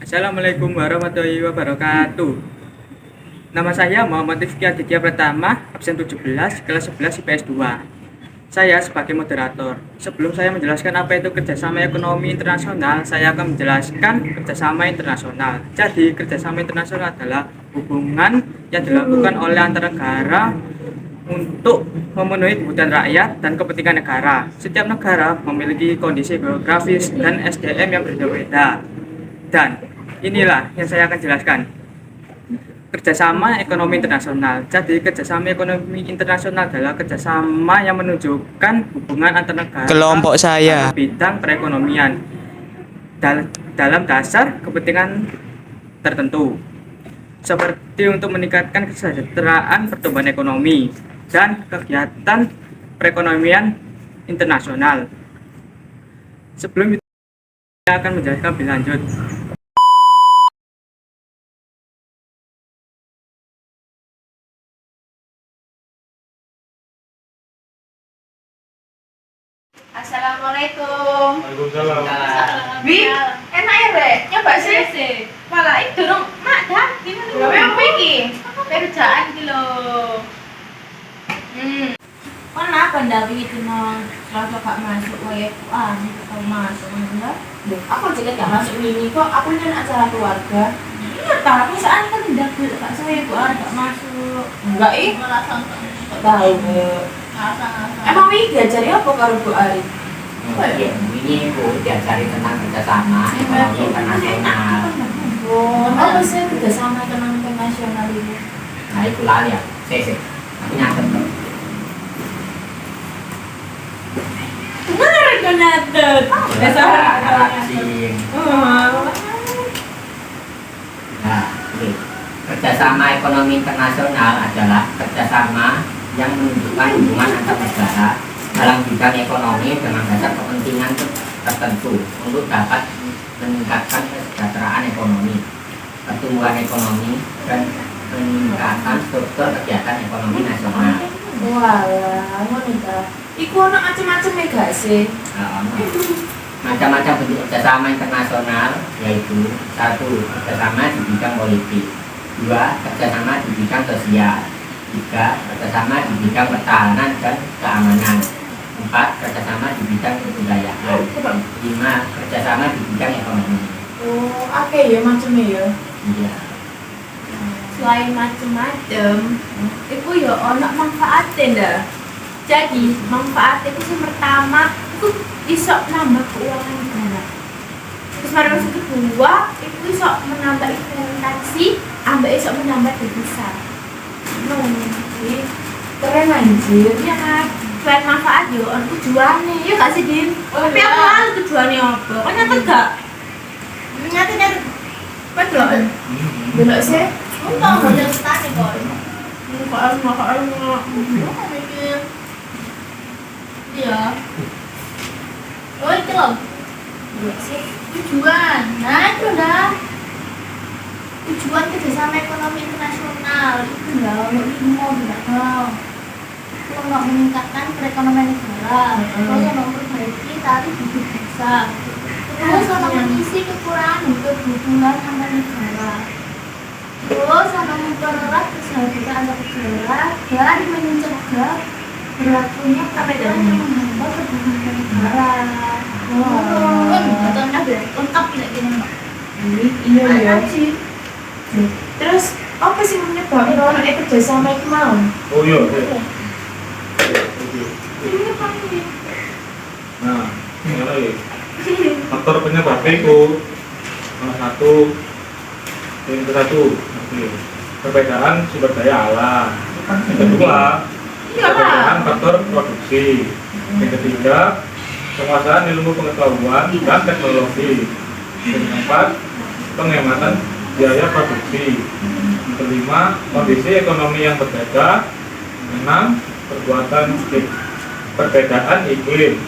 Assalamualaikum warahmatullahi wabarakatuh. Nama saya Muhammad Rifki Aditya Pratama, absen 17, kelas 11 IPS 2. Saya sebagai moderator. Sebelum saya menjelaskan apa itu kerjasama ekonomi internasional, saya akan menjelaskan kerjasama internasional. Jadi, kerjasama internasional adalah hubungan yang dilakukan oleh antar negara untuk memenuhi kebutuhan rakyat dan kepentingan negara. Setiap negara memiliki kondisi geografis dan SDM yang berbeda-beda. Dan inilah yang saya akan jelaskan. Kerjasama ekonomi internasional. Jadi kerjasama ekonomi internasional adalah kerjasama yang menunjukkan hubungan antar negara kelompok saya dalam bidang perekonomian dalam dasar kepentingan tertentu, seperti untuk meningkatkan kesejahteraan, pertumbuhan ekonomi, dan kegiatan perekonomian internasional. Sebelum itu saya akan menjelaskan lebih lanjut. Assalamualaikum. Waalaikumsalam. Bi, enak ya Rek? Nyoba sih. Malah itu dong, mak dah. Gimana? Gawe apa iki? Kerjaan iki lho. Kenapa ndak begitu nong? Kalau gak masuk WFA, kalau masuk enggak? Aku juga gak masuk ini kok. Aku ini acara keluarga. Iya tak, perasaan kan ndak gak saya gak masuk. Enggak ih. Gak tahu. Emang wi diajari apa karo Bu Ari? Ini Bu diajari tentang kerjasama ekonomi internasional. Oh, apa sih kerjasama ekonomi internasional ini? Nah itu lah ya, sih. Aku nyatet tuh. Benar kan nyatet. Asing. Nah, oke. Kerjasama ekonomi internasional adalah kerjasama yang menunjukkan hubungan antar negara dalam bidang ekonomi dengan dasar kepentingan tertentu untuk dapat meningkatkan kesejahteraan ekonomi, pertumbuhan ekonomi, dan meningkatkan struktur kegiatan ekonomi nasional. Walah, ngono ta. Iku ono macam-macam ya gak sih? Macam-macam bentuk kerjasama internasional, yaitu 1. Kerjasama di bidang politik, 2. Kerjasama di bidang sosial, 3. Kerjasama di bidang pertahanan dan keamanan, 4. Kerjasama di bidang kebudayaan, 5. Kerjasama di bidang ekonomi. Oh, ya macamnya ya. Iya. Selain macam-macam, itu ya ono manfaatnya dah. Jadi manfaatnya itu yang pertama itu bisa nambah keuangan negara. Terus yang kedua itu bisa menambah investasi, bisa menambah devisa. Keren anjir. Iya kan? Selain manfaat yo, ono tujuannya. Ya gak sih Din? Tapi aku malu tujuannya apa? Kan nyata gak? Nyata betul. Belok sih. Untung model stane kok. Mikir. Iya. Oh itu loh. Tujuan. Nah itu dah. Tujuan kerjasama ekonomi internasional itu dah mau tidak tahu. Itu untuk meningkatkan perekonomian negara, terus memperbaiki tarif hidup bangsa, terus mengisi kekurangan hubungan antar negara, terus mempererat persahabatan antar negara dan mencegah berlakunya perbedaan yang menghambat perdagangan negara. Ada lengkap tidak gini Mbak? Iya. Terus apa sih menyebabkan orang kerjasama itu mau? Oh iya. Ini apa ini? Nah, ini lagi. Faktor penyebabnya itu salah satu, yang satu, perbedaan sumber daya alam. Yang kedua, perbedaan faktor produksi. Yang ketiga, penguasaan ilmu pengetahuan dan teknologi. Yang keempat, penghematan biaya produksi. Yang kelima, kondisi ekonomi yang berbeda. 6. Perbedaan iklim.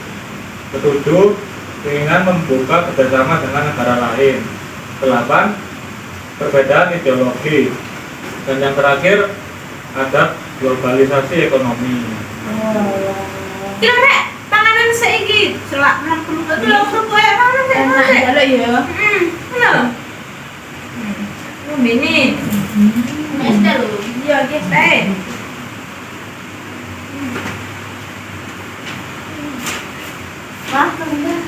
Ketujuh, keinginan membuka kerjasama dengan negara lain. 8. Perbedaan ideologi. Dan yang terakhir ada globalisasi ekonomi. Kira panganan saiki selak 60 kilo kerupuk ya panganan Enak saiki. ya lo ya. Ngono. Ini. Neste lo. Iya, guys, teh. Wah, bener.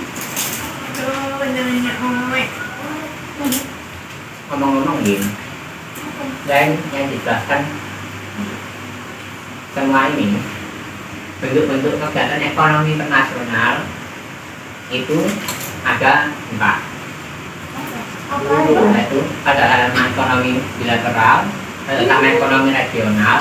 Aduh, bener-bener omek. Ngomong-ngomong gini, yang dijelaskan semua ini bentuk-bentuk kegiatan ekonomi internasional itu ada 4, Apa itu? yaitu ada ekonomi bilateral, kerjasama ekonomi regional,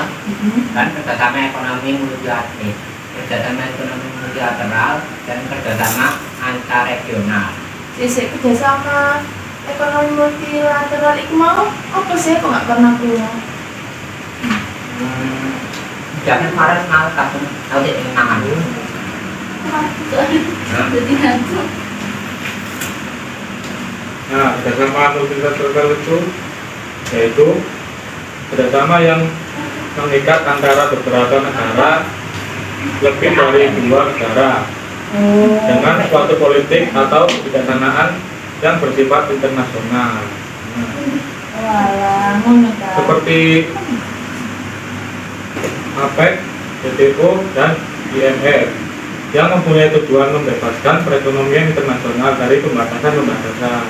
dan kerjasama ekonomi multilateral, kerjasama ekonomi multilateral dan kerjasama antar regional. Sisi kerjasama ekonomi multilateral itu mau apa sih? Kok nggak pernah punya? Jangan kemarin mau kamu tahu tidak mangan. Jadi nanti. Nah, kerjasama multilateral itu yaitu kerjasama yang mengikat antara beberapa negara, lebih dari 2 negara, dengan suatu politik atau kebijaksanaan yang bersifat internasional. Nah, Walah, ngono ta. seperti APEC, WTO, dan IMF yang mempunyai tujuan membebaskan perekonomian internasional dari pembatasan-pembatasan.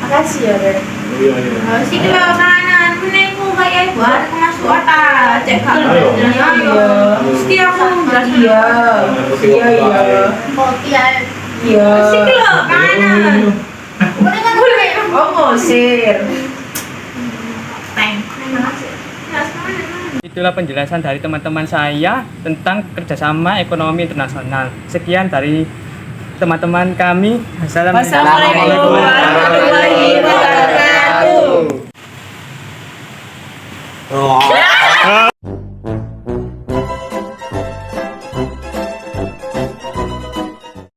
Makasih ya, Ren. Iya, iya. Sini lo kanan, menengku kayak buat masuk otak, cek kalau Ayo. iya. Mesti aku Iya. Iya, iya. kopi ya. Iya. Sini lo kanan. Mendingan boleh. Oh, ngosir. Teng. Nah, sekarang Itulah penjelasan dari teman-teman saya tentang kerjasama ekonomi internasional. Sekian dari teman-teman kami. Wassalamualaikum warahmatullahi wabarakatuh. Oh.